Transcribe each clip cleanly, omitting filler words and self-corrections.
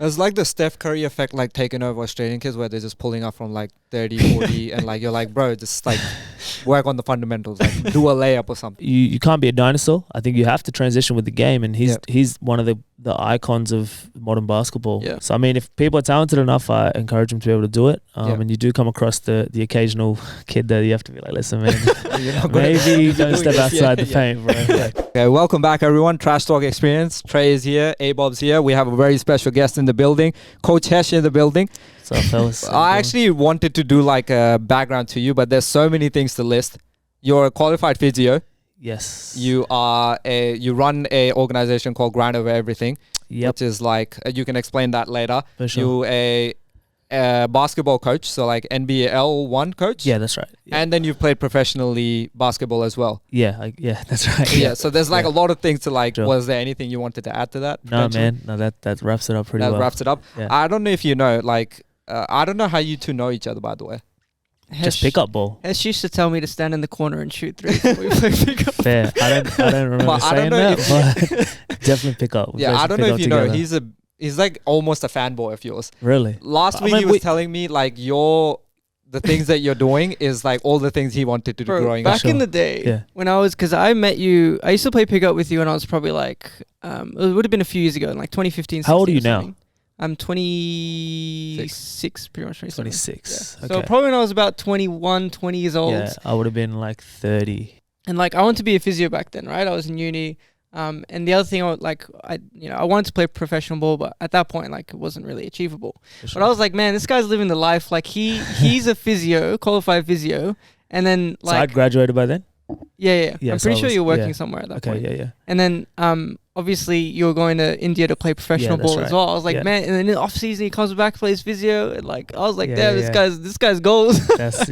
It's like the Steph Curry effect, like taking over Australian kids where they're just pulling up from like 30, 40 and like you're like, bro, just like work on the fundamentals, like do a layup or something. You can't be a dinosaur. I think you have to transition with the game, and he's one of the icons of modern basketball. Yeah. So I mean, if people are talented enough, I encourage them to be able to do it. And you do come across the occasional kid that you have to be like, listen, man, maybe don't step outside the paint, bro. Okay, welcome back, everyone. Trash Talk Experience. Trey is here. Abob's here. We have a very special guest in the building. Coach Hesh in the building. So fellas, I actually wanted to do like a background to you, but there's so many things to list. You're a qualified physio. Yes. You run a organization called Grind Over Everything. Yep. Which is like, you can explain that later. For sure. You a basketball coach, so like NBL1 coach. Yeah, that's right. Yeah. And then you've played professionally basketball as well. Yeah, that's right. Yeah, so there's like a lot of things to like. Sure. Was there anything you wanted to add to that? No, man. No, that wraps it up pretty well. That wraps it up. Yeah. I don't know if you know, like, I don't know how you two know each other, by the way. Just pick up ball. Hesh used to tell me to stand in the corner and shoot threes when we play pick up. Fair. I don't remember saying that, but definitely pick up. Yeah, I don't know if you know. He's like almost a fanboy of yours. Really? Last week he was telling me like the things that you're doing is like all the things he wanted to do growing up. Back in the day, when because I met you, I used to play pickup with you when I was probably like, it would have been a few years ago, in like 2015. How old are you now? I'm 26, pretty much 27. 26. Yeah. Okay. So probably when I was about 21, 20 years old. Yeah, I would have been like 30. And like I wanted to be a physio back then, right? I was in uni. And the other thing, I wanted to play professional ball, but at that point, like, it wasn't really achievable. Sure. But I was like, man, this guy's living the life. Like, he's a physio, qualified physio, and then like, so I'd graduated by then. Yeah. I'm pretty sure you're working somewhere at that point. Okay, yeah. And then, obviously, you're going to India to play professional ball as well. I was like, man, and then in the off season he comes back, plays physio, and like, I was like, damn, this guy's goals. That's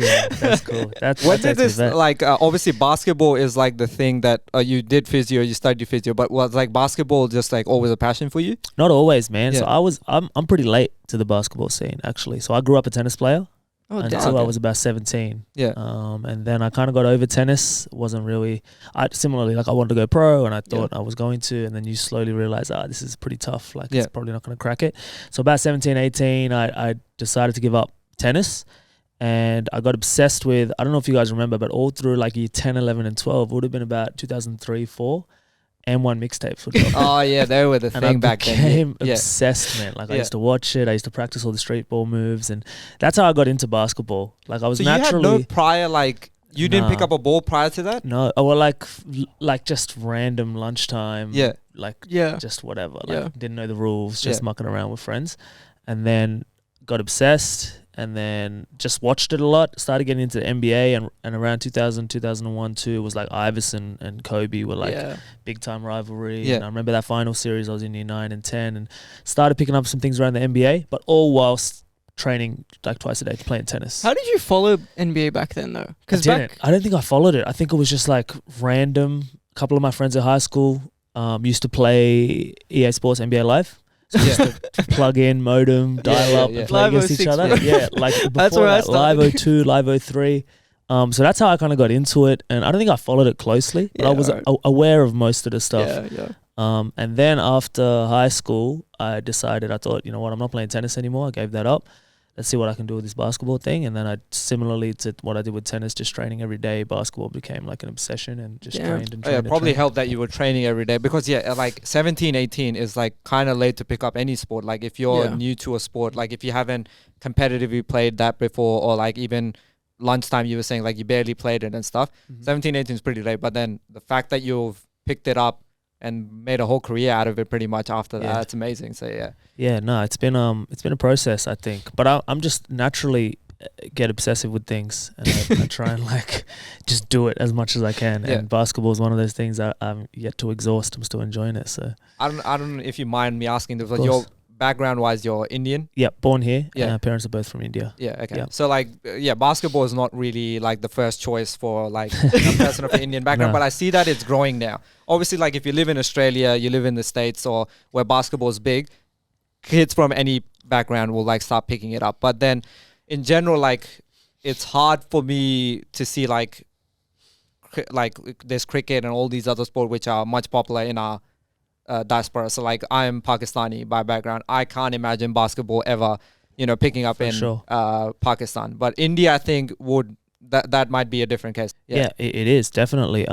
cool. When did this like? Obviously, basketball is like the thing that you did physio, you studied physio, but was like basketball just like always a passion for you? Not always, man. Yeah. So I'm pretty late to the basketball scene actually. So I grew up a tennis player. Until I was about 17. Yeah. And then I kind of got over tennis. Wasn't really. Similarly, like I wanted to go pro, and I thought I was going to. And then you slowly realize, this is pretty tough. Like it's probably not going to crack it. So about 17, 18, I decided to give up tennis, and I got obsessed with. I don't know if you guys remember, but all through like year 10, 11, and 12, would have been about 2003, 4. M1 mixtapes would drop. Oh yeah, they were the thing back then. I became obsessed, man. Like I used to watch it. I used to practice all the street ball moves, and that's how I got into basketball. Like I was naturally. You had no prior like you didn't pick up a ball prior to that. No, well, like just random lunchtime. Yeah. Just whatever. Like didn't know the rules. Just mucking around with friends, and then got obsessed. And then just watched it a lot. Started getting into the NBA, and around 2000, 2001 too, was like Iverson and Kobe were like big time rivalry. Yeah. And I remember that final series. I was in year 9 and 10, and started picking up some things around the NBA, but all whilst training like twice a day, playing tennis. How did you follow NBA back then though? Because I don't think I followed it. I think it was just like random. A couple of my friends at high school used to play EA Sports NBA Live. So just to plug in, modem, dial up, and play Live against each other. Yeah, like before that, Live 02, Live 03. So that's how I kind of got into it. And I don't think I followed it closely, but I was aware of most of the stuff. And then after high school, I thought, you know what, I'm not playing tennis anymore. I gave that up. Let's see what I can do with this basketball thing. And then similarly to what I did with tennis, just training every day, basketball became like an obsession, and just trained and trained. Probably helped that you were training every day, because like 17, 18 is like kind of late to pick up any sport. Like if you're new to a sport, like if you haven't competitively played that before, or like even lunchtime you were saying like you barely played it and stuff. 17, 18 is pretty late, but then the fact that you've picked it up and made a whole career out of it pretty much after that, that's amazing. So no, it's been a process, I think, but I'm just naturally get obsessive with things, and I try and like just do it as much as I can. And basketball is one of those things that I'm yet to exhaust. I'm still enjoying it. So I don't know if you mind me asking, but your background wise, you're Indian? Yeah, born here. Yeah, our parents are both from India. Yeah, okay. Yeah. So like, basketball is not really like the first choice for like a person of an Indian background, but I see that it's growing now. Obviously, like if you live in Australia, you live in the States, or where basketball is big, kids from any background will like start picking it up. But then in general, like it's hard for me to see like there's cricket and all these other sports which are much popular in our diaspora. So like I'm Pakistani by background. I can't imagine basketball ever, picking up in Pakistan. But India, I think that might be a different case. Yeah, it is definitely.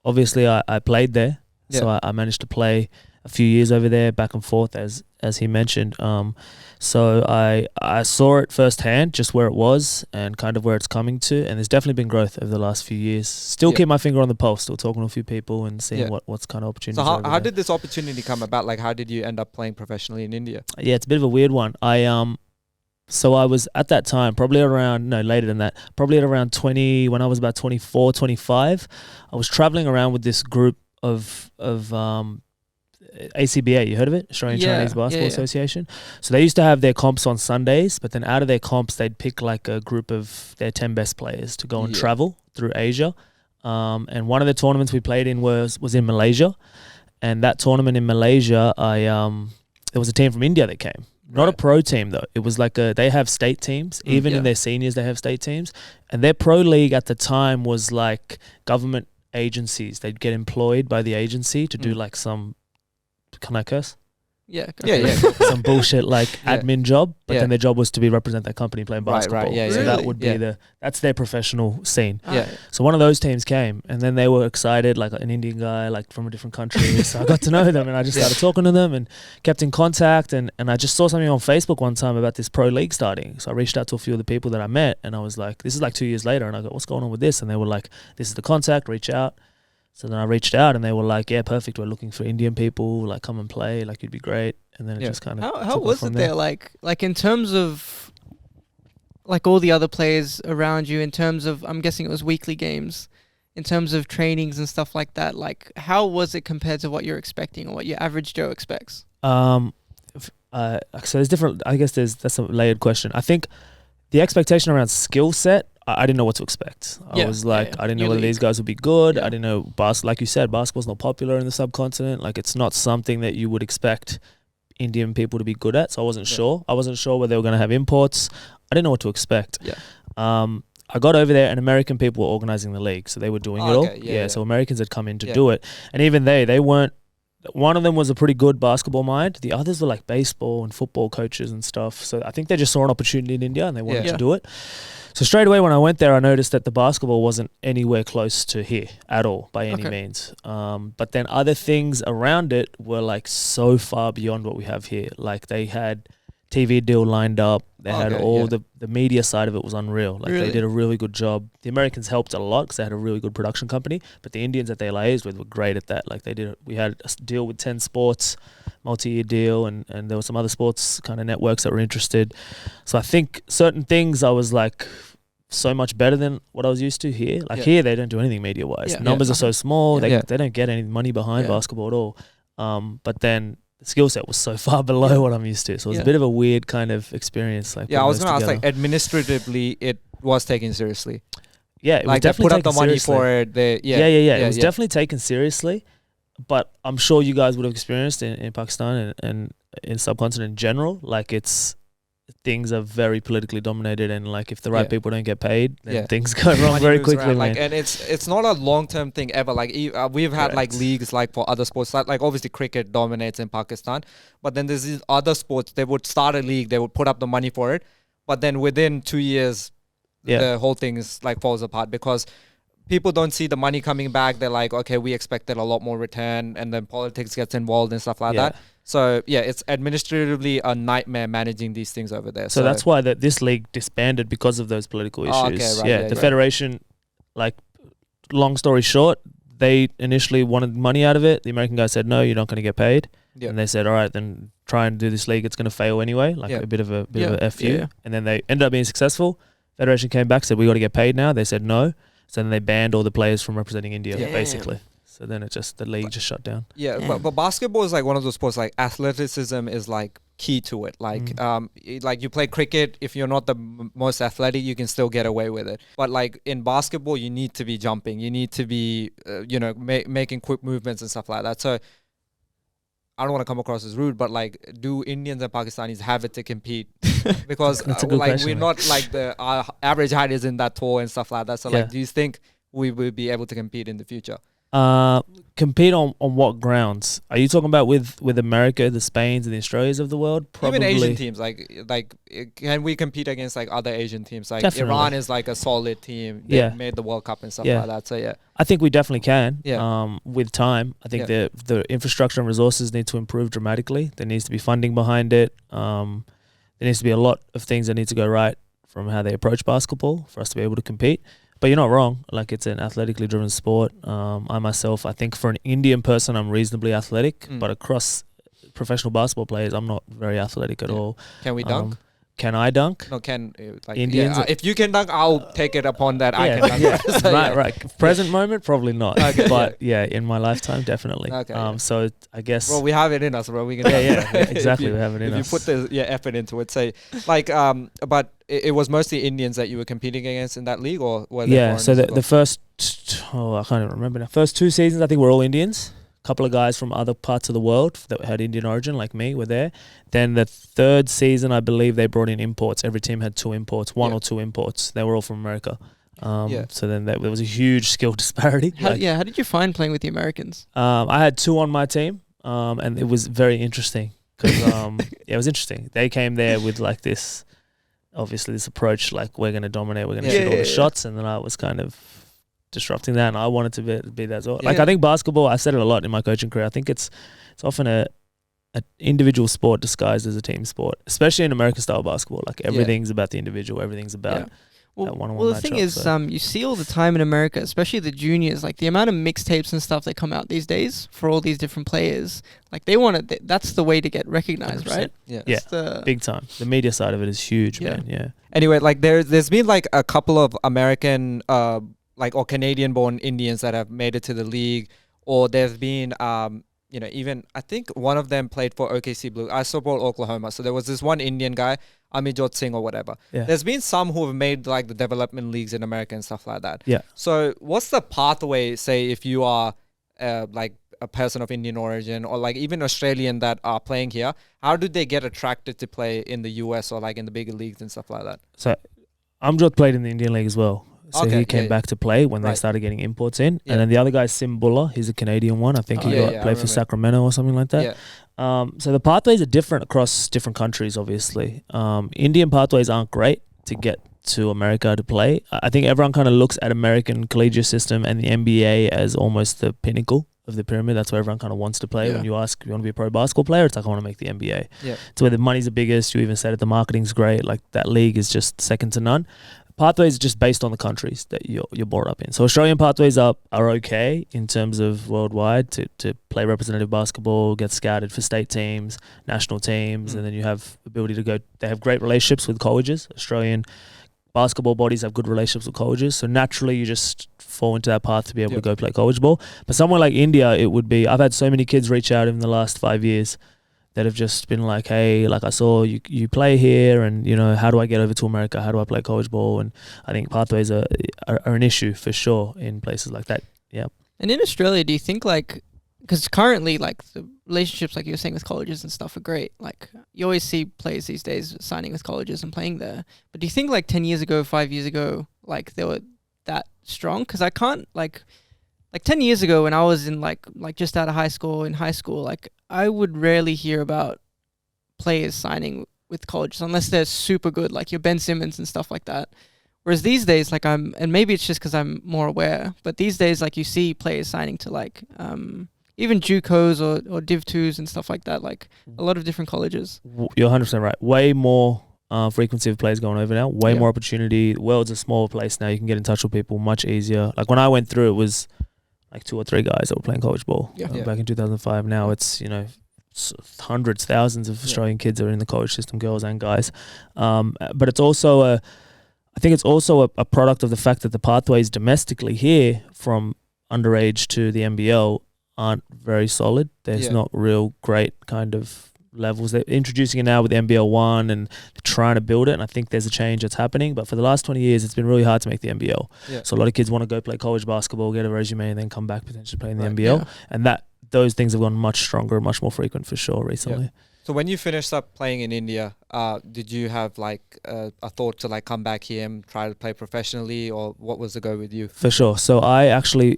Obviously I played there, so I managed to play a few years over there, back and forth, as he mentioned. So I saw it firsthand, just where it was and kind of where it's coming to, and there's definitely been growth over the last few years. Still keep my finger on the pulse, still talking to a few people and seeing what's kind of opportunities. So how did this opportunity come about? Like, how did you end up playing professionally in India? Yeah, it's a bit of a weird one. So I was at that time, later than that, probably at around 20, when I was about 24, 25, I was traveling around with this group of ACBA, you heard of it? Australian Chinese Basketball Association. So they used to have their comps on Sundays, but then out of their comps, they'd pick like a group of their 10 best players to go and travel through Asia. And one of the tournaments we played in was in Malaysia. And that tournament in Malaysia, there was a team from India that came. Not a pro team though. It was like they have state teams. Even in their seniors, they have state teams. And their pro league at the time was like government agencies. They'd get employed by the agency to do like some, can I curse? Yeah. Some bullshit like admin job, but then their job was to represent that company playing basketball. Right. So that would be that's their professional scene. Yeah. So one of those teams came, and then they were excited, like an Indian guy, like from a different country. So I got to know them, and I just started talking to them and kept in contact. And I just saw something on Facebook one time about this pro league starting. So I reached out to a few of the people that I met, and I was like, this is like 2 years later, and I go, what's going on with this? And they were like, this is the contact, reach out. So then I reached out and they were like, yeah, perfect. We're looking for Indian people. Like, come and play. Like, you'd be great. And then it just kind of How was it there? Like in terms of like all the other players around you, in terms of, I'm guessing it was weekly games, in terms of trainings and stuff like that, like how was it compared to what you're expecting or what your average Joe expects? So there's different, I guess that's a layered question. I think the expectation around skill set, I didn't know what to expect. I was like, I didn't know whether these guys would be good. I didn't know, like you said, basketball's not popular in the subcontinent. Like, it's not something that you would expect Indian people to be good at. So I wasn't sure. I wasn't sure whether they were going to have imports. I didn't know what to expect. I got over there and American people were organizing the league. So they were doing it all. So Americans had come in to do it. And even they weren't, one of them was a pretty good basketball mind. The others were like baseball and football coaches and stuff. So I think they just saw an opportunity in India and they wanted to do it. So straight away when I went there, I noticed that the basketball wasn't anywhere close to here at all by any means. But then other things around it were like so far beyond what we have here. Like they had TV deal lined up. They had all the media side of it was unreal. Like they did a really good job. The Americans helped a lot because they had a really good production company. But the Indians that they liaised with were great at that. Like we had a deal with 10 sports, multi-year deal, and there were some other sports kind of networks that were interested. So I think certain things I was like so much better than what I was used to here. Like here they don't do anything media-wise. Numbers are so small. They don't get any money behind basketball at all. But then the skill set was so far below what I'm used to. So it was a bit of a weird kind of experience. Like I was going to ask, like administratively, it was taken seriously. Yeah, it like was definitely they put up the money for it. It was definitely taken seriously. But I'm sure you guys would have experienced in Pakistan and in subcontinent in general, like things are very politically dominated, and like if the right people don't get paid, then things go wrong very quickly. Like, and it's not a long-term thing ever. Like we've had like leagues like for other sports, like obviously cricket dominates in Pakistan, but then there's these other sports. They would start a league, they would put up the money for it, but then within 2 years, the whole thing is like falls apart because people don't see the money coming back. They're like, okay, we expected a lot more return, and then politics gets involved and stuff like that. So it's administratively a nightmare managing these things over there. So that's why this league disbanded because of those political issues. The federation, like, long story short, they initially wanted money out of it. The American guy said, no, you're not going to get paid. And they said, all right, then try and do this league. It's going to fail anyway, like a bit of a FU. And then they ended up being successful. Federation came back, said, we got to get paid now. They said no. So then they banned all the players from representing India, basically. So then the league just shut down. But basketball is like one of those sports, like athleticism is like key to it. Like like you play cricket, if you're not the most athletic, you can still get away with it. But like in basketball, you need to be jumping. You need to be, making quick movements and stuff like that. So I don't want to come across as rude, but like, do Indians and Pakistanis have it to compete? Because like question, we're not like our average height isn't that tall and stuff like that. So like, do you think we will be able to compete in the future? Compete on what grounds? Are you talking about with America, the Spains and the Australias of the world? Probably. Even Asian teams, like can we compete against like other Asian teams? Like Definitely. Iran is like a solid team. They made the World Cup and stuff like that. So yeah, I think we definitely can. Yeah. With time, I think the infrastructure and resources need to improve dramatically. There needs to be funding behind it. There needs to be a lot of things that need to go right from how they approach basketball for us to be able to compete. But you're not wrong. Like, it's an athletically driven sport. I myself, I think for an Indian person, I'm reasonably athletic. But across professional basketball players, I'm not very athletic at all. Can we dunk? Can I dunk? No, like Indians? if you can dunk, I'll take it upon that. I can dunk. So, right. Present moment, probably not. Okay, but in my lifetime, definitely. Okay. So I guess. Well, we have it in us, bro. We can. Exactly. We have it in us. If you put the effort into it, say like but it was mostly Indians that you were competing against in that league, or were there so the first I can't even remember now. First 2 seasons, I think, were all Indians. Couple of guys from other parts of the world that had Indian origin, like me, were there. Then the 3rd season, I believe they brought in imports. Every team had 2 imports, one or 2 imports. They were all from America. So then there was a huge skill disparity. How did you find playing with the Americans? I had 2 on my team, and it was very interesting because it was interesting. They came there with like this, obviously this approach, like we're going to dominate, we're going to shoot all the shots, and then I was kind of disrupting that, and I wanted to be that as well. Like, I think basketball, I said it a lot in my coaching career, I think it's often an individual sport disguised as a team sport, especially in American style basketball. Like, everything's about the individual, everything's about that one-on-one Well, the thing is, you see all the time in America, especially the juniors, like the amount of mixtapes and stuff that come out these days for all these different players, like they want to, that's the way to get recognized, 100%. Right? Yeah, big time. The media side of it is huge, man. Yeah. Anyway, like there's been like a couple of American or Canadian-born Indians that have made it to the league, or there's been, even I think one of them played for OKC Blue. I support Oklahoma, so there was this one Indian guy, Amijot Singh or whatever. Yeah. There's been some who have made like the development leagues in America and stuff like that. Yeah. So what's the pathway, say, if you are like a person of Indian origin or like even Australian that are playing here? How do they get attracted to play in the US or like in the bigger leagues and stuff like that? So Amjot played in the Indian League as well. So he came back to play when they started getting imports in. And then the other guy is Sim Buller. He's a Canadian one. I think he played for Sacramento or something like that. So the pathways are different across different countries, obviously. Indian pathways aren't great to get to America to play. I think everyone kind of looks at American collegiate system and the NBA as almost the pinnacle of the pyramid. That's where everyone kind of wants to play. When you ask if you want to be a pro basketball player, it's like, I want to make the NBA. It's where the money's the biggest. You even said it, the marketing's great. Like, that league is just second to none. Pathways are just based on the countries that you're brought up in. So Australian pathways are okay in terms of worldwide to play representative basketball, get scouted for state teams, national teams, and then you have ability to go. They have great relationships with colleges. Australian basketball bodies have good relationships with colleges, so naturally you just fall into that path to be able to go play college ball. But somewhere like India, it would be. I've had so many kids reach out in the last 5 years that have just been like, hey, like, I saw you play here, and, how do I get over to America? How do I play college ball? And I think pathways are an issue for sure in places like that. Yeah. And in Australia, do you think, like, because currently, like, the relationships, like you were saying, with colleges and stuff are great. Like, you always see players these days signing with colleges and playing there. But do you think, like, 10 years ago, 5 years ago, like, they were that strong? Because I can't, like 10 years ago when I was in, like just out of high school, like, I would rarely hear about players signing with colleges unless they're super good, like your Ben Simmons and stuff like that. Whereas these days, like, and maybe it's just because I'm more aware, but these days, like, you see players signing to, like, even JUCOs or Div 2s and stuff like that, like a lot of different colleges. You're 100% right. Way more frequency of players going over now, way more opportunity. The world's a smaller place now. You can get in touch with people much easier. Like, when I went through, it was like 2 or 3 guys that were playing college ball back in 2005. Now it's, hundreds, thousands of Australian kids that are in the college system, girls and guys. But it's also I think it's also a product of the fact that the pathways domestically here from underage to the NBL aren't very solid. There's not real great kind of levels. They're introducing it now with NBL1 and they're trying to build it, and I think there's a change that's happening. But for the last 20 years, it's been really hard to make the NBL. So a lot of kids want to go play college basketball, get a resume, and then come back potentially play in the NBL. And those things have gone much stronger, much more frequent for sure recently. So when you finished up playing in India, did you have like a thought to like come back here and try to play professionally, or what was the go with you? For sure. So I actually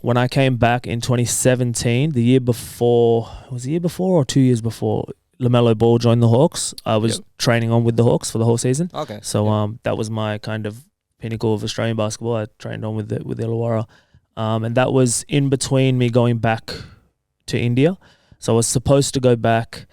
when I came back in 2017, the year before, was it the year before or 2 years before, LaMelo Ball joined the Hawks. I was training on with the Hawks for the whole season. Okay. So that was my kind of pinnacle of Australian basketball. I trained on with the Illawarra. And that was in between me going back to India. So I was supposed to go back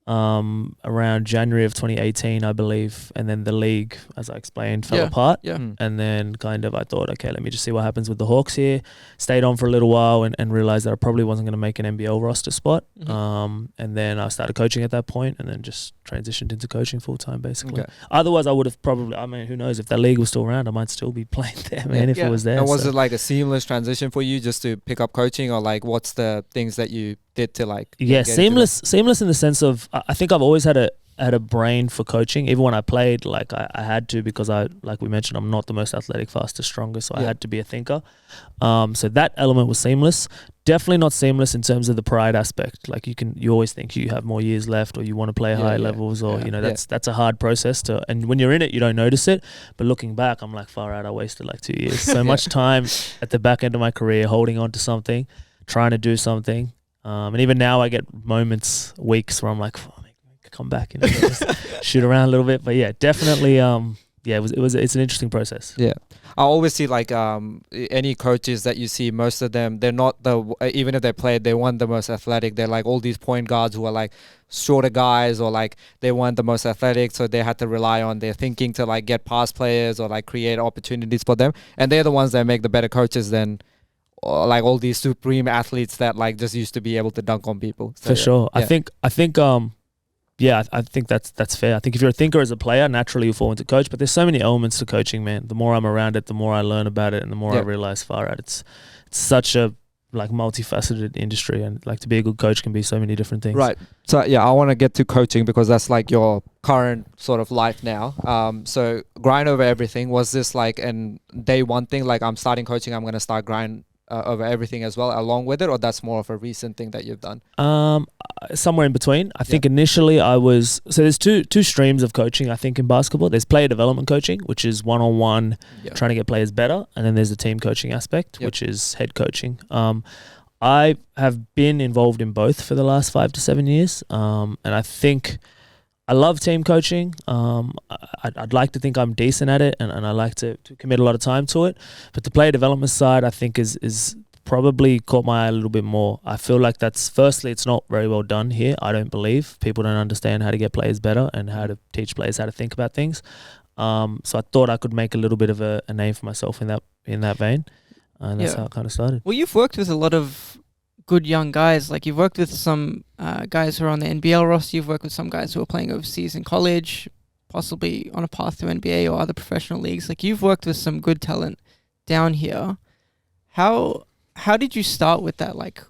around January of 2018, I believe, and then the league, as I explained, fell apart. And then kind of I thought, okay, let me just see what happens with the Hawks here. Stayed on for a little while and realized that I probably wasn't going to make an NBL roster spot. And then I started coaching at that point, and then just transitioned into coaching full time, basically. Otherwise, I would have probably, I mean, who knows, if that league was still around, I might still be playing there, man, if it was there. And was it like a seamless transition for you just to pick up coaching, or like what's the things that you did to like seamless in the sense of I think I've always had a brain for coaching. Even when I played, like I had to, because I, like we mentioned, I'm not the most athletic, fastest, strongest, so I had to be a thinker. So that element was seamless. Definitely not seamless in terms of the pride aspect. Like you always think you have more years left, or you want to play high levels, or that's a hard process to. And when you're in it, you don't notice it. But looking back, I'm like, far out, I wasted like 2 years. So much time at the back end of my career holding on to something, trying to do something. And even now I get moments, weeks where I'm like, oh, come back, just shoot around a little bit. But yeah, definitely, it's an interesting process. Yeah. I always see like any coaches that you see, most of them, they're not even if they played, they weren't the most athletic. They're like all these point guards who are like shorter guys, or like they weren't the most athletic, so they had to rely on their thinking to like get past players or like create opportunities for them. And they're the ones that make the better coaches than like all these supreme athletes that like just used to be able to dunk on people. So, for sure. I think I think that's fair. I think if you're a thinker as a player, naturally you fall into coach, but there's so many elements to coaching, man. The more I'm around it, the more I learn about it, and the more I realize far out it's such a like multifaceted industry, and like to be a good coach can be so many different things. Right. So I want to get to coaching because that's like your current sort of life now. So grind over everything, was this like an day one thing, like I'm starting coaching, I'm going to start grind over everything as well along with it, or that's more of a recent thing that you've done? Somewhere in between. I think initially so there's two streams of coaching, I think, in basketball. There's player development coaching, which is one-on-one, trying to get players better, and then there's the team coaching aspect, which is head coaching. I have been involved in both for the last 5 to 7 years, and I think I love team coaching. I'd like to think I'm decent at it, and I like to commit a lot of time to it. But the player development side, I think, is probably caught my eye a little bit more. I feel like firstly, it's not very well done here. I don't believe people don't understand how to get players better and how to teach players how to think about things. So I thought I could make a little bit of a name for myself in that vein, and that's how it kind of started. Well, you've worked with a lot of good young guys. Like you've worked with some guys who are on the NBL roster. You've worked with some guys who are playing overseas in college, possibly on a path to NBA or other professional leagues. Like you've worked with some good talent down here. How did you start with that? Like,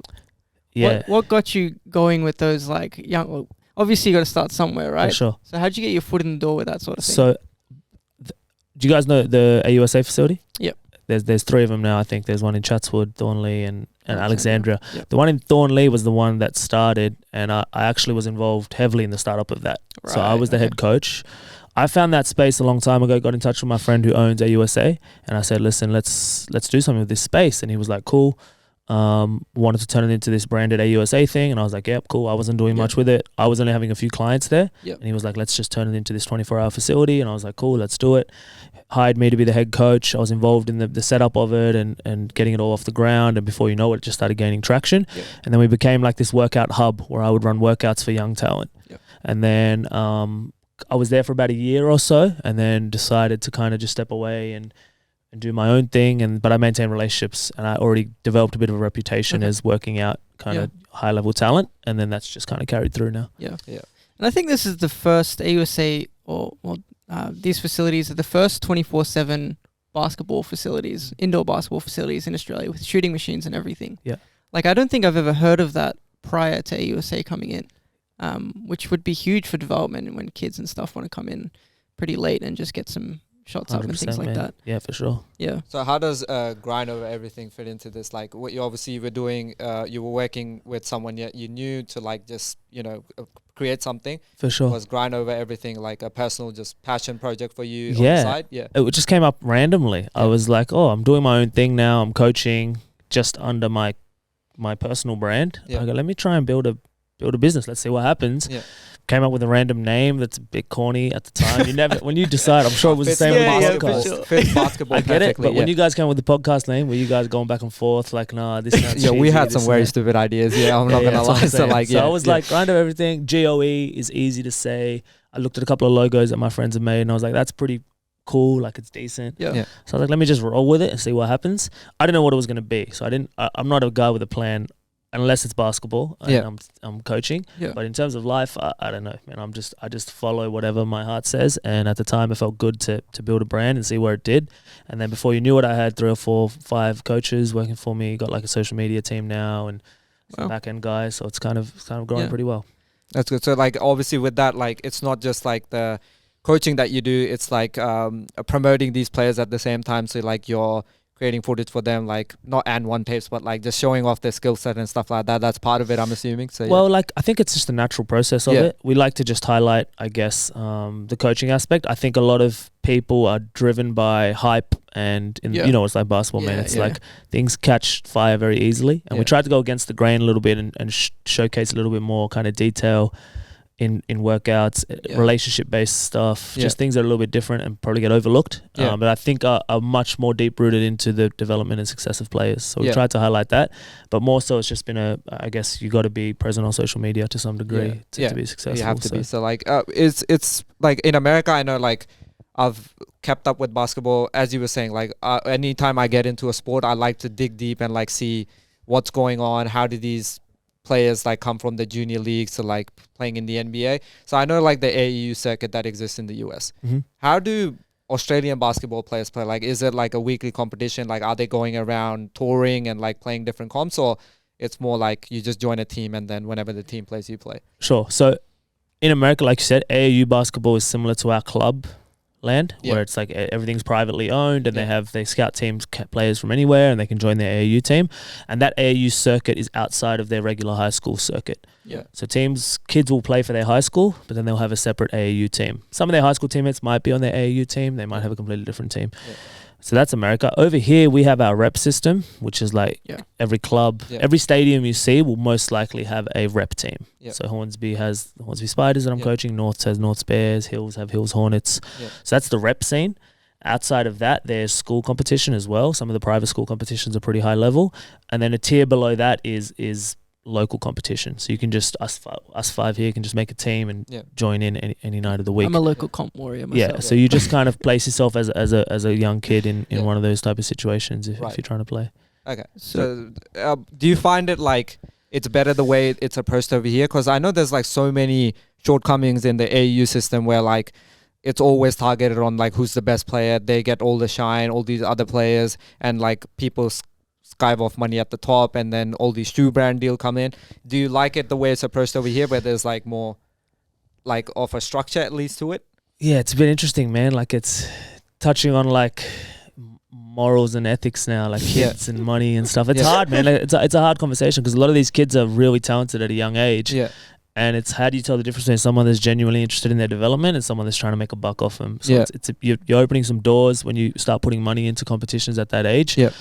what got you going with those like young? Well, obviously, you got to start somewhere, right? For sure. So how did you get your foot in the door with that sort of thing? So, do you guys know the AUSA facility? Yep. There's 3 of them now. I think there's one in Chatswood, Thornley, and Alexandria. Yep. The one in Thornley was the one that started, and I actually was involved heavily in the startup of that. Right, so I was the head coach. I found that space a long time ago, got in touch with my friend who owns AUSA, and I said, listen, let's do something with this space. And he was like, cool. Wanted to turn it into this branded AUSA thing, and I was like, yep, cool. I wasn't doing much with it. I was only having a few clients there, and he was like, let's just turn it into this 24-hour facility. And I was like, cool, let's do it. Hired me to be the head coach. I was involved in the setup of it and getting it all off the ground, and before you know it just started gaining traction. And then we became like this workout hub where I would run workouts for young talent. And then I was there for about a year or so, and then decided to kind of just step away and do my own thing. But I maintained relationships, and I already developed a bit of a reputation as working out kind of high level talent, and then that's just kind of carried through now. And I think this is the first AUSA these facilities are the first 24/7 basketball facilities, indoor basketball facilities in Australia with shooting machines and everything. Like I don't think I've ever heard of that prior to AUSA coming in, which would be huge for development when kids and stuff want to come in pretty late and just get some shots up and things like that. Yeah, for sure. Yeah. So how does grind over everything fit into this? Like what you obviously were doing, you were working with someone you knew to like just, create something. For sure. Was grind over everything like a personal just passion project for you on the side? Yeah. It just came up randomly. I was like, I'm doing my own thing now. I'm coaching, just under my personal brand. Yeah. I go, let me try and build a business. Let's see what happens. Yeah. Came up with a random name that's a bit corny at the time. You never, when you decide, I'm sure it was the same with the podcast. Fits basketball I get it, but yeah. when you guys came with the podcast name, were you guys going back and forth like, nah, this sounds yeah, cheesy, we had some very stupid ideas. Yeah, I'm not gonna lie. So like, I was like, kind of everything. GOE is easy to say. I looked at a couple of logos that my friends have made, and I was like, that's pretty cool. Like, it's decent. Yeah. So I was like, let me just roll with it and see what happens. I didn't know what it was gonna be, so I'm not a guy with a plan. Unless it's basketball and I'm coaching. Yeah. But in terms of life, I don't know, man. I just follow whatever my heart says. And at the time, it felt good to build a brand and see where it did. And then before you knew it, I had 3 or 4, 5 coaches working for me. Got like a social media team now and some back end guys. So it's kind of growing pretty well. That's good. So like obviously with that, like it's not just like the coaching that you do. It's like promoting these players at the same time. So like you're creating footage for them, like not and one tapes, but like just showing off their skill set and stuff like that. That's part of it, I'm assuming. So well, like I think it's just a natural process of it. We like to just highlight, I guess, the coaching aspect. I think a lot of people are driven by hype, and you know, it's like basketball, man. It's like things catch fire very easily, and we try to go against the grain a little bit and showcase a little bit more kind of detail in workouts, relationship based stuff, just things that are a little bit different and probably get overlooked, but I think are much more deep rooted into the development and success of players. So we tried to highlight that, but more so it's just been I guess you got to be present on social media to some degree to be successful. You have to be. So like it's like in America, I know like I've kept up with basketball, as you were saying, like anytime I get into a sport, I like to dig deep and like see what's going on. How do these players like come from the junior leagues to like playing in the NBA? So I know like the AAU circuit that exists in the US. How do Australian basketball players play? Like, is it like a weekly competition? Like, are they going around touring and like playing different comps, or it's more like you just join a team and then whenever the team plays, you play? Sure. So in America, like you said, AAU basketball is similar to our club land, where it's like everything's privately owned, and they scout teams, players from anywhere, and they can join their AAU team. And that AAU circuit is outside of their regular high school circuit. So kids will play for their high school, but then they'll have a separate AAU team. Some of their high school teammates might be on their AAU team. They might have a completely different team. So that's America. Over here, we have our rep system, which is like every club, every stadium you see will most likely have a rep team. So Hornsby has the Hornsby Spiders that I'm coaching. North has North Bears. Hills have Hills Hornets. So that's the rep scene. Outside of that, there's school competition as well. Some of the private school competitions are pretty high level. And then a tier below that is local competition. So you can just, us 5 here can just make a team and join in any night of the week. I'm a local comp warrior myself. So you just kind of place yourself as a young kid in one of those type of situations if you're trying to play. Okay. So do you find it like it's better the way it's approached over here? Because I know there's like so many shortcomings in the AAU system where like it's always targeted on like who's the best player. They get all the shine, all these other players, and like people skive off money at the top, and then all these shoe brand deal come in. Do you like it the way it's approached over here, where there's like more like of a structure at least to it? Yeah, it's been interesting, man. Like it's touching on like morals and ethics now, like kids and money and stuff. It's hard, man. Like, it's a hard conversation because a lot of these kids are really talented at a young age. And it's how do you tell the difference between someone that's genuinely interested in their development and someone that's trying to make a buck off them? So you're opening some doors when you start putting money into competitions at that age. It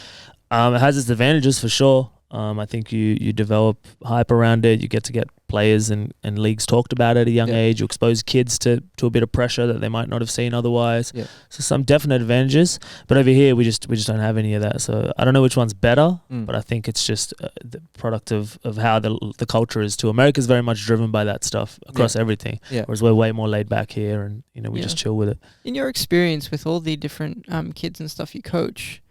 has its advantages for sure. I think you develop hype around it. You get players and leagues talked about at a young age. You expose kids to a bit of pressure that they might not have seen otherwise. So some definite advantages. But over here, we just don't have any of that. So I don't know which one's better, but I think it's just the product of how the culture is too. America's very much driven by that stuff across everything. Whereas we're way more laid back here, and we just chill with it. In your experience with all the different kids and stuff you coach,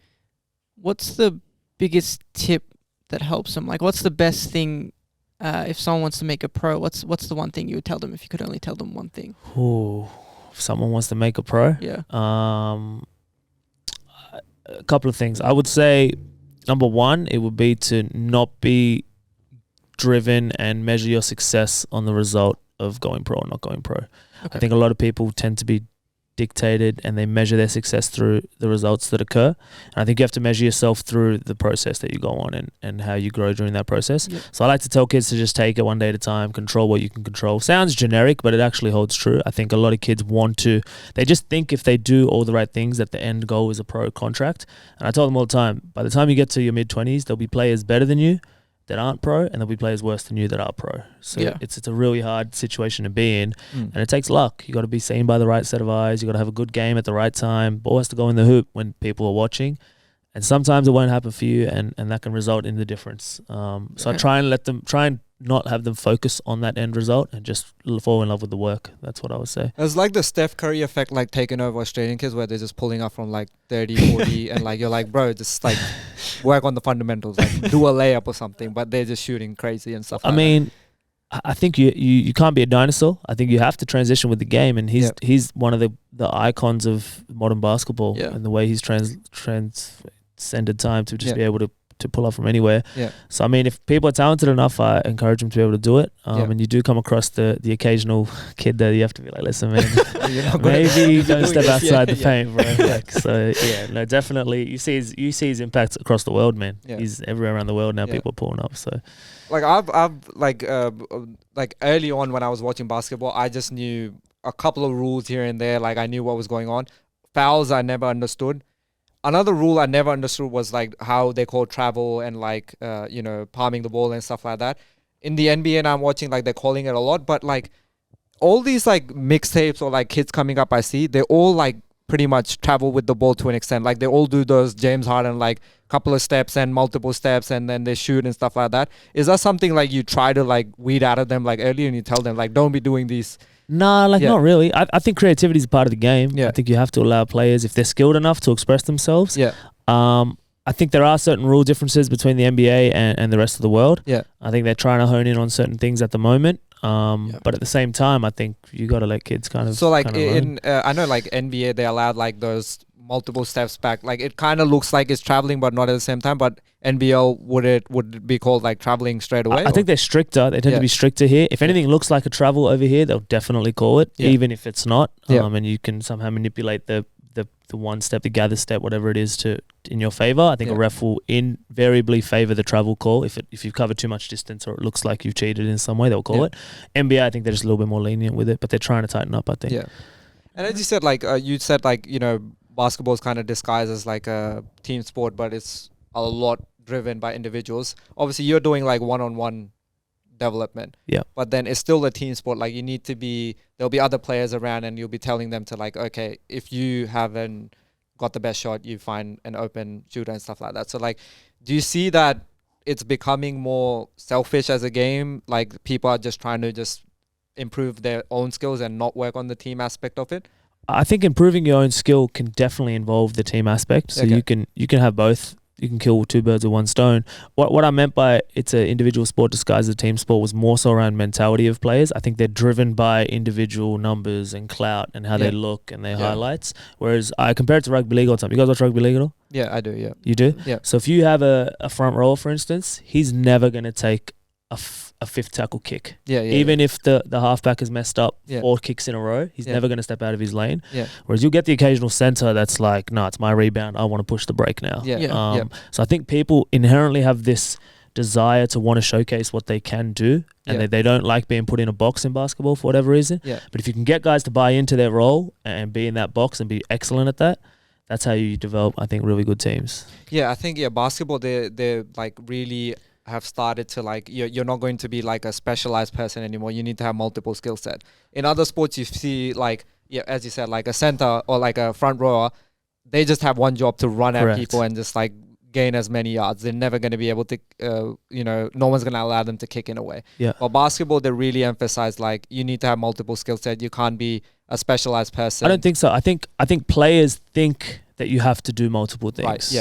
what's the biggest tip that helps them? Like, what's the best thing if someone wants to make a pro? What's the one thing you would tell them if you could only tell them one thing? Ooh, if someone wants to make a pro? A couple of things. I would say, number one, it would be to not be driven and measure your success on the result of going pro or not going pro. I think a lot of people tend to be dictated, and they measure their success through the results that occur. And I think you have to measure yourself through the process that you go on and how you grow during that process. Yep. So I like to tell kids to just take it one day at a time, control what you can control. Sounds generic, but it actually holds true. I think a lot of kids they just think if they do all the right things that the end goal is a pro contract. And I tell them all the time, by the time you get to your mid-20s, there'll be players better than you that aren't pro, and there'll be players worse than you that are pro. So it's a really hard situation to be in, and it takes luck. You got to be seen by the right set of eyes. You got to have a good game at the right time. Ball has to go in the hoop when people are watching, and sometimes it won't happen for you, and that can result in the difference. So I try and not have them focus on that end result and just fall in love with the work. That's what I would say. It's like the Steph Curry effect, like taking over Australian kids where they're just pulling up from like 30, 40 and like you're like, bro, just like work on the fundamentals, like do a layup or something, but they're just shooting crazy and stuff. I think you can't be a dinosaur. I think you have to transition with the game, and he's one of the icons of modern basketball and the way he's transcended time to just be able to pull up from anywhere. So I mean, if people are talented enough, I encourage them to be able to do it. And you do come across the occasional kid that you have to be like, listen, man, maybe don't step outside the paint, bro. Like, so no, definitely. You see his impact across the world, man. He's everywhere around the world now. People are pulling up. So like I've like early on when I was watching basketball, I just knew a couple of rules here and there. Like I knew what was going on. Fouls I never understood. Another rule I never understood was like how they call travel and like, palming the ball and stuff like that. In the NBA and I'm watching, like they're calling it a lot, but like all these like mixtapes or like kids coming up I see, they all like pretty much travel with the ball to an extent. Like they all do those James Harden, like couple of steps and multiple steps and then they shoot and stuff like that. Is that something like you try to like weed out of them like early and you tell them like, don't be doing these? Nah, not really. I think creativity is a part of the game. I think you have to allow players, if they're skilled enough, to express themselves. I think there are certain rule differences between the NBA and the rest of the world. I think they're trying to hone in on certain things at the moment. But at the same time, I think you got to let kids kind of. So like I know like NBA, they allowed like those multiple steps back. Like it kind of looks like it's traveling, but not at the same time. But NBL, would it be called like traveling straight away? I think they're stricter. They tend to be stricter here. If anything looks like a travel over here, they'll definitely call it, even if it's not. And you can somehow manipulate the one step, the gather step, whatever it is, in your favor. I think a ref will invariably favor the travel call. If you've covered too much distance or it looks like you've cheated in some way, they'll call it. NBA, I think they're just a little bit more lenient with it, but they're trying to tighten up, I think. And as you said, like basketball is kind of disguised as like a team sport, but it's a lot driven by individuals. Obviously, you're doing like one-on-one development. But then it's still a team sport. Like there'll be other players around and you'll be telling them to like, okay, if you haven't got the best shot, you find an open shooter and stuff like that. So like, do you see that it's becoming more selfish as a game? Like people are just trying to just improve their own skills and not work on the team aspect of it? I think improving your own skill can definitely involve the team aspect. So you can have both. You can kill two birds with one stone. What I meant by it's an individual sport disguised as a team sport was more so around mentality of players. I think they're driven by individual numbers and clout and how they look and their highlights. Whereas I compare it to rugby league all the time. You guys watch rugby league at all? Yeah, I do, yeah. You do? Yeah. So if you have a front rower, for instance, he's never going to take a fifth tackle kick. Even if the halfback has messed up 4 kicks in a row, he's never going to step out of his lane. Whereas you'll get the occasional center that's like, no, it's my rebound. I want to push the break now. So I think people inherently have this desire to want to showcase what they can do, and they don't like being put in a box in basketball for whatever reason. But if you can get guys to buy into their role and be in that box and be excellent at that, that's how you develop, I think, really good teams. I think basketball, they're like really have started to like, you're not going to be like a specialized person anymore. You need to have multiple skill set. In other sports, you see like, as you said, like a center or like a front rower, they just have one job to run at people and just like gain as many yards. They're never going to be able to, no one's going to allow them to kick in a way. But basketball, they really emphasize like, you need to have multiple skill set. You can't be a specialized person. I don't think so. I think players think that you have to do multiple things.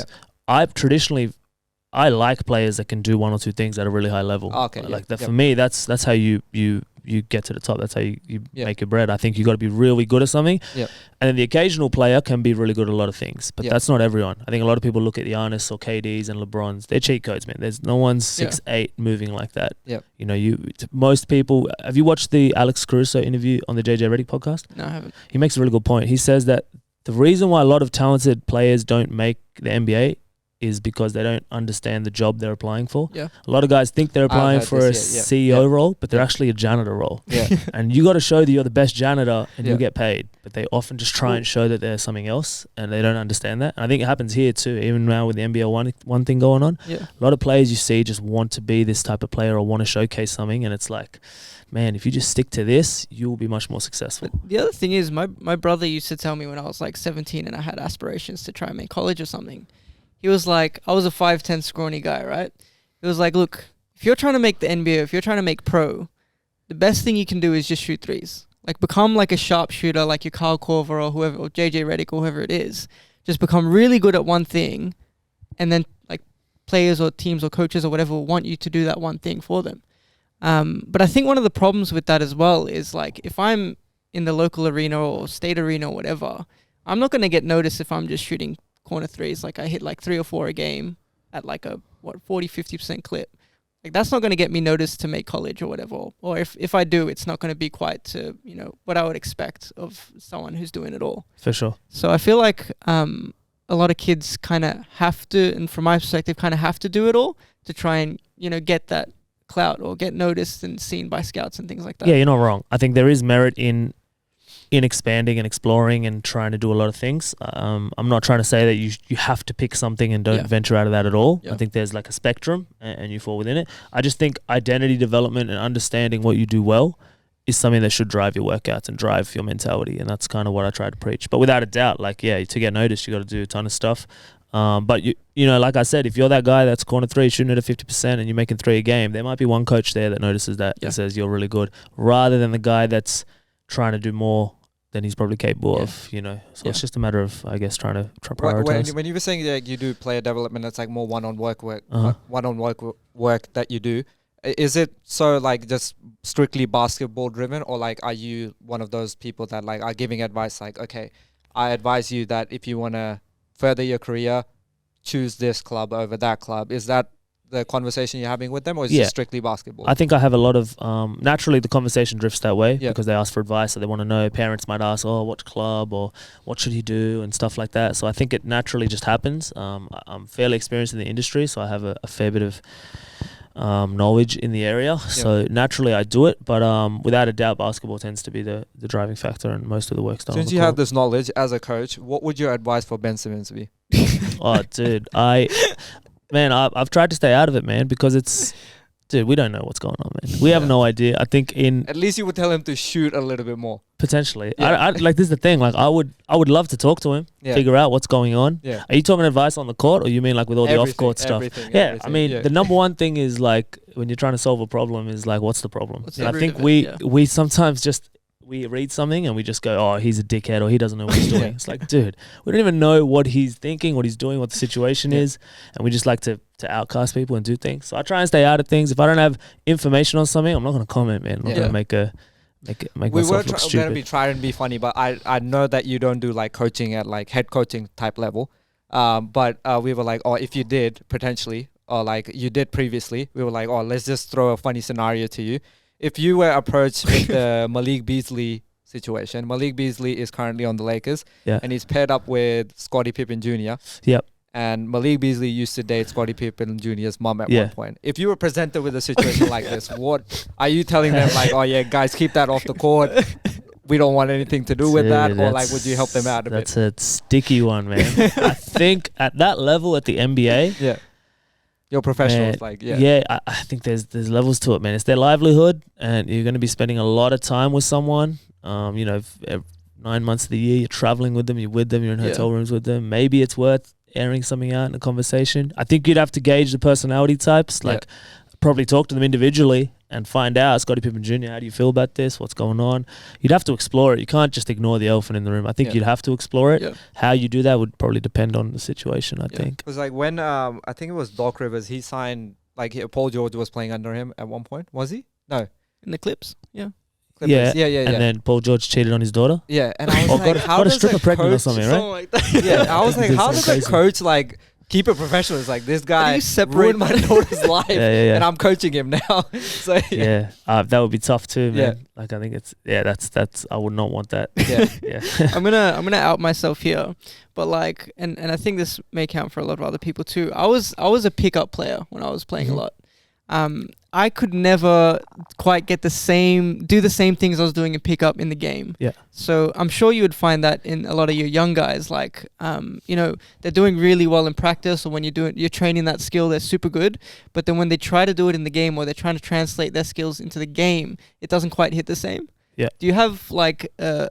I like players that can do one or two things at a really high level. Okay. For me, that's how you get to the top. That's how you make your bread. I think you got to be really good at something. And then the occasional player can be really good at a lot of things, but that's not everyone. I think a lot of people look at Giannis or KDs and LeBrons. They're cheat codes, man. There's no one's 6'8" moving like that. You know, most people. Have you watched the Alex Caruso interview on the JJ Redick podcast? No, I haven't. He makes a really good point. He says that the reason why a lot of talented players don't make the NBA is because they don't understand the job they're applying for. A lot of guys think they're applying for a CEO role, but they're actually a janitor role. And you got to show that you're the best janitor and you'll get paid. But they often just try and show that they're something else, and they don't understand that. And I think it happens here too, even now with the NBL1 thing going on. A lot of players you see just want to be this type of player or want to showcase something, and it's like, man, if you just stick to this, you'll be much more successful. But the other thing is, my brother used to tell me when I was like 17 and I had aspirations to try and make college or something. He was like, I was a 5'10" scrawny guy, right? He was like, look, if you're trying to make the NBA, if you're trying to make pro, the best thing you can do is just shoot threes. Like, become like a sharpshooter, like your Kyle Korver or whoever, or JJ Redick or whoever it is. Just become really good at one thing, and then like players or teams or coaches or whatever will want you to do that one thing for them. But I think one of the problems with that as well is, like, if I'm in the local arena or state arena or whatever, I'm not going to get noticed if I'm just shooting corner threes. Like, I hit like 3 or 4 a game at like a 40-50% clip. Like, that's not going to get me noticed to make college or whatever. Or if I do, it's not going to be quite to, you know, what I would expect of someone who's doing it all. For sure. So I feel like a lot of kids kind of have to, and from my perspective, kind of have to do it all to try and, you know, get that clout or get noticed and seen by scouts and things like that. Yeah, you're not wrong. I think there is merit in expanding and exploring and trying to do a lot of things. I'm not trying to say that you have to pick something and don't venture out of that at all. I think there's like a spectrum and you fall within it. I just think identity development and understanding what you do well is something that should drive your workouts and drive your mentality, and that's kind of what I try to preach. But without a doubt, like, to get noticed, you got to do a ton of stuff. But you know, like I said, if you're that guy that's corner three shooting at a 50% and you're making 3 a game, there might be one coach there that notices that and says you're really good, rather than the guy that's trying to do more than he's probably capable of, you know. So it's just a matter of, I guess, trying to prioritize. When you were saying that you do player development, that's like more one-on work that you do. Is it so like just strictly basketball driven, or like are you one of those people that like are giving advice like, okay, I advise you that if you want to further your career, choose this club over that club? Is that the conversation you're having with them, or is it strictly basketball? I think I have a lot of naturally the conversation drifts that way because they ask for advice, so they want to know. Parents might ask, oh, what club or what should he do and stuff like that. So I think it naturally just happens. I'm fairly experienced in the industry, so I have a fair bit of knowledge in the area, so naturally I do it, but without a doubt basketball tends to be the driving factor and most of the work's done. Since you have this knowledge as a coach, what would your advice for Ben Simmons be? Oh dude, I've tried to stay out of it, man, because it's, dude, we don't know what's going on, man. We have no idea. I think at least you would tell him to shoot a little bit more. Potentially. I like, this is the thing, like I would love to talk to him, figure out what's going on. Are you talking advice on the court, or you mean like with all the off-court stuff? I mean, the number one thing is like when you're trying to solve a problem is like, what's the problem? And I think we sometimes just we read something and we just go, oh, he's a dickhead, or he doesn't know what he's doing. It's like, dude, we don't even know what he's thinking, what he's doing, what the situation is, and we just like to outcast people and do things. So I try and stay out of things. If I don't have information on something, I'm not going to comment, man. I'm not going to make myself look stupid. We were going to be trying to be funny, but I know that you don't do like coaching at like head coaching type level. But we were like, oh, if you did potentially, or like you did previously, we were like, oh, let's just throw a funny scenario to you. If you were approached with the Malik Beasley situation, Malik Beasley is currently on the Lakers, and he's paired up with Scottie Pippen Jr. Yep. And Malik Beasley used to date Scottie Pippen Jr.'s mom at one point. If you were presented with a situation like this, what are you telling them? Like, oh yeah, guys, keep that off the court. We don't want anything to do with that. Or like, would you help them out a bit? That's a sticky one, man. I think at that level at the NBA, you're professionals, man, I think there's levels to it, man. It's their livelihood, and you're going to be spending a lot of time with someone. 9 months of the year, you're traveling with them, you're with them, you're in hotel rooms with them. Maybe it's worth airing something out in a conversation. I think you'd have to gauge the personality types, like probably talk to them individually and find out, Scottie Pippen Jr., how do you feel about this? What's going on? You'd have to explore it. You can't just ignore the elephant in the room. I think you'd have to explore it. How you do that would probably depend on the situation, I think. Because like when, I think it was Doc Rivers, he signed, like Paul George was playing under him at one point. Was he? No. in the Clips. Yeah. Clippers. Yeah. And then Paul George cheated on his daughter. Yeah, and I was like, how got a does stripper pregnant or something, right? Like that. Yeah, I was like, how does a coach like keep it professional? It's like, this guy ruined my daughter's life, and I'm coaching him now. So that would be tough too, man. Yeah. Like I think that's I would not want that. Yeah. I'm gonna out myself here, but like, and I think this may count for a lot of other people too. I was a pickup player when I was playing a lot. I could never quite do the same things I was doing in pickup in the game. Yeah. So I'm sure you would find that in a lot of your young guys, like, they're doing really well in practice, or when you're training that skill, they're super good. But then when they try to do it in the game, or they're trying to translate their skills into the game, it doesn't quite hit the same. Yeah. Do you have like a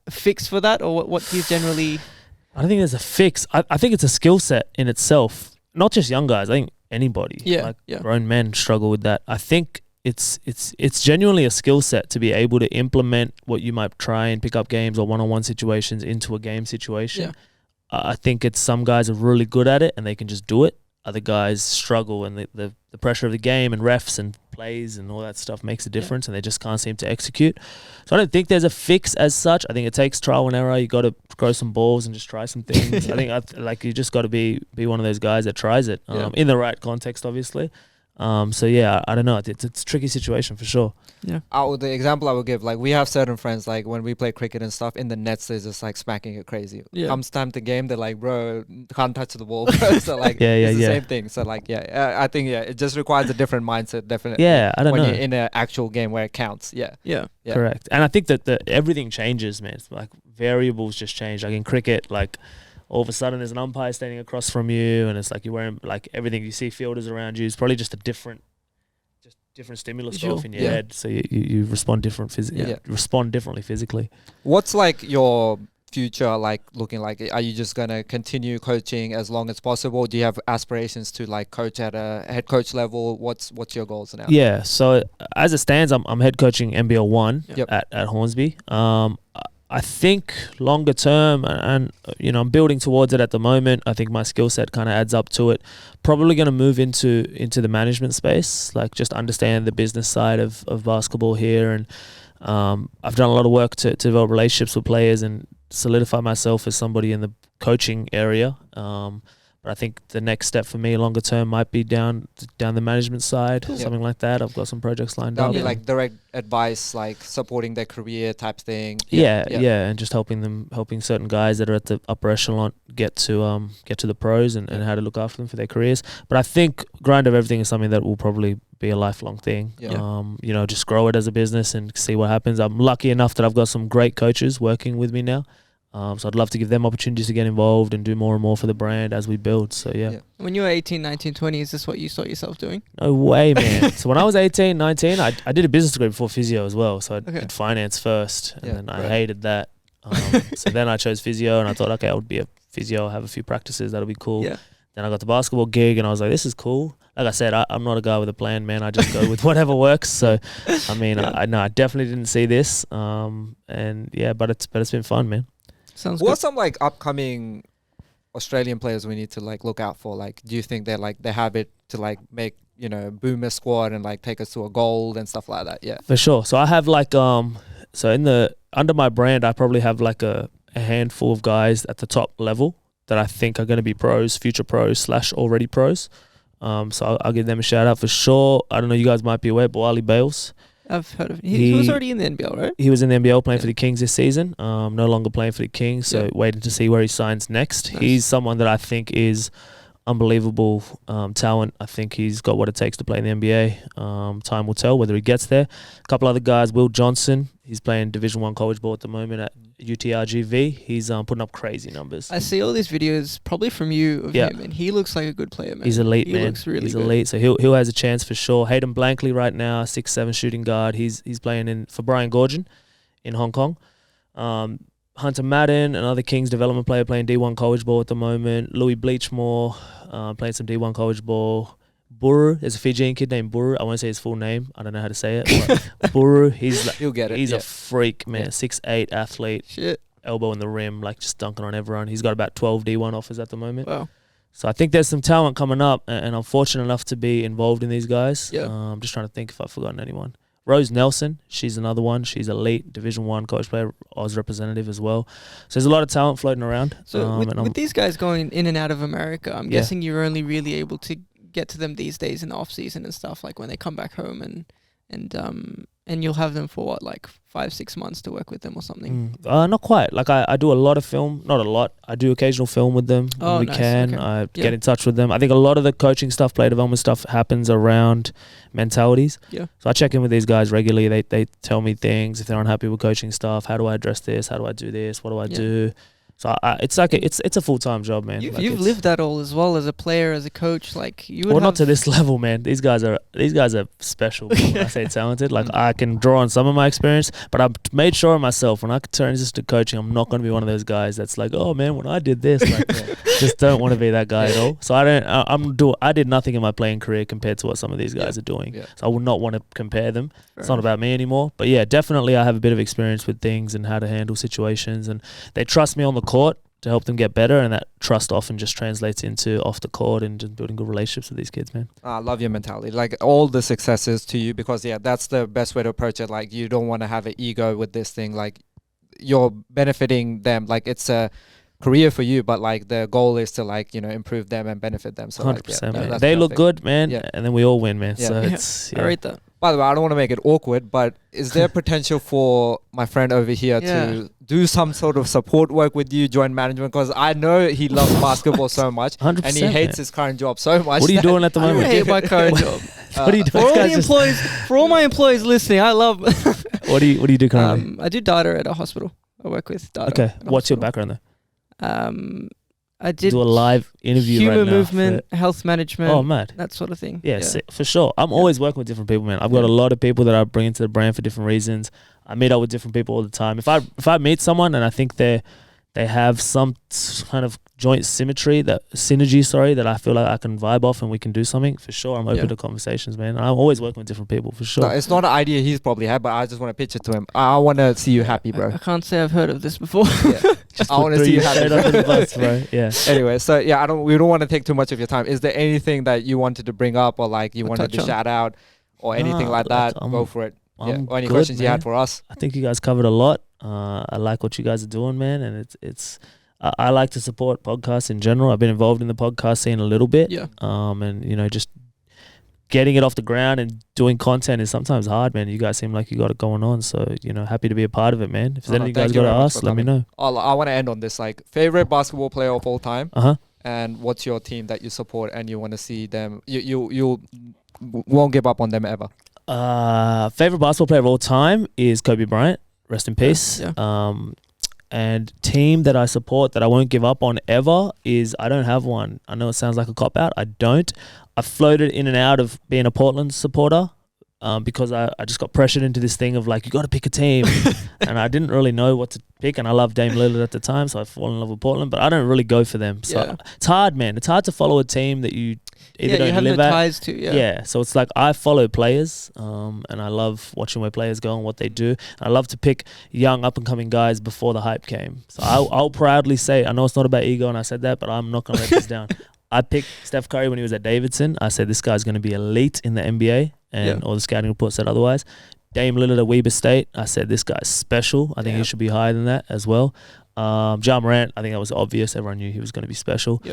fix for that, or what do you generally? I don't think there's a fix. I think it's a skill set in itself. Not just young guys. I think anybody. Grown men struggle with that. I think it's genuinely a skill set to be able to implement what you might try and pick up games or one-on-one situations into a game situation. Yeah. I think some guys are really good at it and they can just do it. Other guys struggle, and the pressure of the game and refs and plays and all that stuff makes a difference, and they just can't seem to execute. So I don't think there's a fix as such. I think it takes trial and error. You got to grow some balls and just try some things. I think you just got to be one of those guys that tries it in the right context, obviously. I don't know. It's a tricky situation for sure. Yeah. The example I would give, like, we have certain friends, like when we play cricket and stuff, in the nets they're just like smacking it crazy. Yeah. Comes time to game, they're like, bro, can't touch the ball. So like, it's the same thing. So like, I think it just requires a different mindset, definitely. Yeah, I don't know. When you're in an actual game where it counts. Yeah. Correct. And I think that everything changes, man. It's like variables just change. Like in cricket, like, all of a sudden there's an umpire standing across from you, and it's like you're wearing, like, everything you see fielders around you is probably just a different stimulus go off in your head. So you respond respond differently physically. What's like your future like looking like? Are you just gonna continue coaching as long as possible? Do you have aspirations to like coach at a head coach level? What's your goals now? Yeah. So as it stands, I'm head coaching NBL1 at Hornsby. I think longer term, and I'm building towards it at the moment. I think my skill set kind of adds up to it. Probably going to move into the management space, like just understand the business side of basketball here. And I've done a lot of work to develop relationships with players and solidify myself as somebody in the coaching area. But I think the next step for me longer term might be down the management side, something like that. I've got some projects lined up. That'll be like direct advice, like supporting their career type thing. Yeah, and just helping certain guys that are at the upper echelon get to the pros and how to look after them for their careers. But I think grind of everything is something that will probably be a lifelong thing. Just grow it as a business and see what happens. I'm lucky enough that I've got some great coaches working with me now. So I'd love to give them opportunities to get involved and do more and more for the brand as we build. So, yeah. When you were 18, 19, 20, is this what you saw yourself doing? No way, man. So when I was 18, 19, I did a business degree before physio as well. So I did finance first, and then I hated that. So then I chose physio, and I thought, okay, I would be a physio, have a few practices. That'll be cool. Yeah. Then I got the basketball gig, and I was like, this is cool. Like I said, I'm not a guy with a plan, man. I just go with whatever works. So, I mean, I definitely didn't see this. But it's been fun, man. Sounds what good. are some like upcoming Australian players we need to like look out for? Like, do you think they have it to like make boom a squad and like take us to a gold and stuff like that? Yeah, for sure. So I have like under my brand, I probably have like a handful of guys at the top level that I think are going to be pros, future pros / already pros. So I'll give them a shout out for sure. I don't know, you guys might be aware, but Wally Bales. I've heard of him. He was already in the NBL, right? He was in the NBL playing for the Kings this season. No longer playing for the Kings, so waiting to see where he signs next. Nice. He's someone that I think is unbelievable talent. I think he's got what it takes to play in the NBA. Time will tell whether he gets there. A couple other guys, Will Johnson. He's playing Division 1 college ball at the moment at UTRGV. He's putting up crazy numbers. I see all these videos, probably from you, of him, and he looks like a good player, man. He's elite, man. He looks really good. Elite, so he'll has a chance for sure. Hayden Blankley right now, 6'7" shooting guard. He's playing for Brian Gorgon in Hong Kong. Hunter Madden, another Kings development player, playing D1 college ball at the moment. Louis Bleachmore, playing some D1 college ball. Buru, there's a Fijian kid named Buru. I won't say his full name. I don't know how to say it. But Buru, you'll get it. He's a freak, man. 6'8" athlete. Shit. Elbow in the rim, like just dunking on everyone. He's got about 12 D1 offers at the moment. Wow. So I think there's some talent coming up, and I'm fortunate enough to be involved in these guys. I'm just trying to think if I've forgotten anyone. Rose Nelson, she's another one. She's elite, Division 1 coach player, Oz representative as well. So there's a lot of talent floating around. So with these guys going in and out of America, I'm guessing you're only really able to get to them these days in the off season and stuff, like when they come back home, and you'll have them for what, like 5-6 months to work with them or something. Not quite. Like I do a lot of film, not a lot. I do occasional film with them when we can. Okay. I get in touch with them. I think a lot of the coaching stuff, player development stuff happens around mentalities. Yeah. So I check in with these guys regularly. They tell me things if they're unhappy with coaching stuff. How do I address this? How do I do this? What do I do? So it's like it's a full-time job, man. You've lived that all as well, as a player, as a coach. Like you would. Well, not to this level, man. These guys are special. When I say talented, like I can draw on some of my experience, but I've made sure of myself when I turn this to coaching, I'm not going to be one of those guys that's like, oh man, when I did this, like, just don't want to be that guy at all. So I did nothing in my playing career compared to what some of these guys are doing. Yeah. So I would not want to compare them. It's not about me anymore. But yeah, definitely I have a bit of experience with things and how to handle situations, and they trust me on the court to help them get better, and that trust often just translates into off the court and just building good relationships with these kids, man. I love your mentality. Like all the successes to you, because that's the best way to approach it. Like you don't want to have an ego with this thing. Like you're benefiting them. Like it's a career for you, but like the goal is to like, improve them and benefit them. So 100%, man. They look good, man, and then we all win, man. So it's I rate that. By the way, I don't want to make it awkward, but is there potential for my friend over here to do some sort of support work with you, join management? Because I know he loves basketball so much, 100%, and he hates his current job so much. What are you doing at the moment? I hate my current job. What are you doing? For all my employees listening, I love. What do you do currently? I do data at a hospital. I work with data. Okay, what's your background though? I did do a live interview human right now movement, health management. Oh, mad. That sort of thing. Yeah. For sure. I'm always working with different people, man. I've got a lot of people that I bring into the brand for different reasons. I meet up with different people all the time. If I meet someone and I think they have some kind of synergy, that I feel like I can vibe off and we can do something, for sure, I'm open to conversations, man. I'm always working with different people, for sure. No, it's not an idea he's probably had, but I just want to pitch it to him. I want to see you happy, bro. I can't say I've heard of this before. I want to see you happy. The bus, bro. Yeah. Anyway, so we don't want to take too much of your time. Is there anything that you wanted to bring up, or like you wanted to shout out, or anything like that? Go for it. Or any questions you had for us? I think you guys covered a lot. I like what you guys are doing, man, and it's I like to support podcasts in general. I've been involved in the podcast scene a little bit. Yeah. And just getting it off the ground and doing content is sometimes hard, man. You guys seem like you got it going on, so happy to be a part of it, man. If there's anything you guys got to ask, let me know. I want to end on this, like, favorite basketball player of all time. And what's your team that you support and you want to see them? You won't give up on them ever. Favorite basketball player of all time is Kobe Bryant. Rest in peace. Yeah. And team that I support that I won't give up on ever is, I don't have one. I know it sounds like a cop-out. I don't. I floated in and out of being a Portland supporter because I just got pressured into this thing of like, you got to pick a team. And I didn't really know what to pick. And I loved Dame Lillard at the time, so I fall in love with Portland. But I don't really go for them. So it's hard, man. It's hard to follow a team that you either don't have live no at. ties to. Yeah. So it's like I follow players, and I love watching where players go and what they do. And I love to pick young up and coming guys before the hype came. So I'll proudly say, I know it's not about ego, and I said that, but I'm not gonna let this down. I picked Steph Curry when he was at Davidson. I said this guy's going to be elite in the NBA, and all the scouting reports said otherwise. Dame Lillard at Weber State. I said this guy's special. I think he should be higher than that as well. Ja Morant, I think that was obvious. Everyone knew he was going to be special.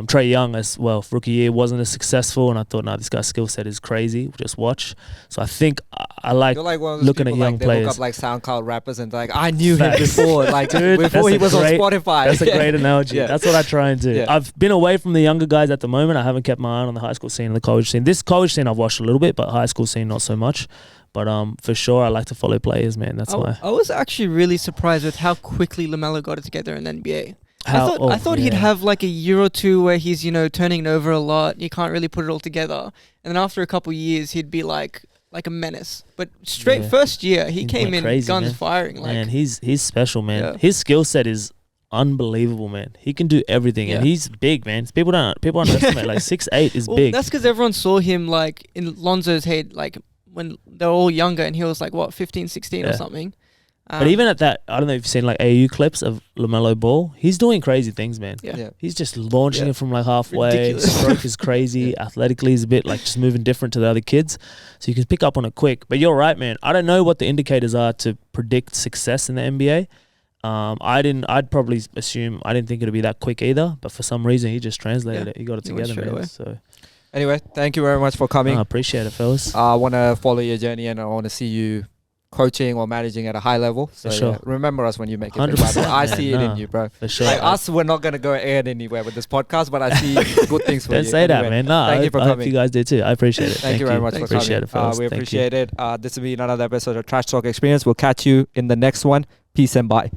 Trey Young as well, rookie year, wasn't as successful, and I thought, this guy's skill set is crazy. Just watch. So I think I like looking at young players. They look up like SoundCloud rappers and like, I knew him before, like before he was on Spotify. That's a great analogy. That's what I try and do. I've been away from the younger guys at the moment. I haven't kept my eye on the high school scene and the college scene. This college scene I've watched a little bit, but high school scene not so much. But for sure, I like to follow players, man. That's why. I was actually really surprised with how quickly LaMelo got it together in the NBA. I thought he'd have like a year or two where he's, turning over a lot. You can't really put it all together. And then after a couple of years, he'd be like a menace. But first year, he came in crazy, guns firing. Man, he's special, man. Yeah. His skill set is unbelievable, man. He can do everything, and he's big, man. People underestimate. Like 6'8" is big. That's because everyone saw him like in Lonzo's head, like when they were all younger, and he was like, 15, 16 or something. But even at that, I don't know if you've seen like AU clips of LaMelo Ball. He's doing crazy things, man. Yeah. He's just launching it from like halfway. Ridiculous. Stroke is crazy. Athletically, he's a bit like just moving different to the other kids. So you can pick up on it quick. But you're right, man. I don't know what the indicators are to predict success in the NBA. I'd probably assume, I didn't think it'd be that quick either. But for some reason, he just translated it. He got it together, man. Away. So. Anyway, thank you very much for coming. I appreciate it, fellas. I want to follow your journey and I want to see you coaching or managing at a high level. So sure. Remember us when you make it. 100%, I see it in you, bro. For sure. Like us, we're not going to go ahead anywhere with this podcast, but I see good things for you. Don't say that, man. No, thank you for I coming. hope you guys do too. I appreciate it. Thank you very much for appreciate coming. It, fellas. We Thank appreciate it. This will be another episode of Trash Talk Experience. We'll catch you in the next one. Peace and bye.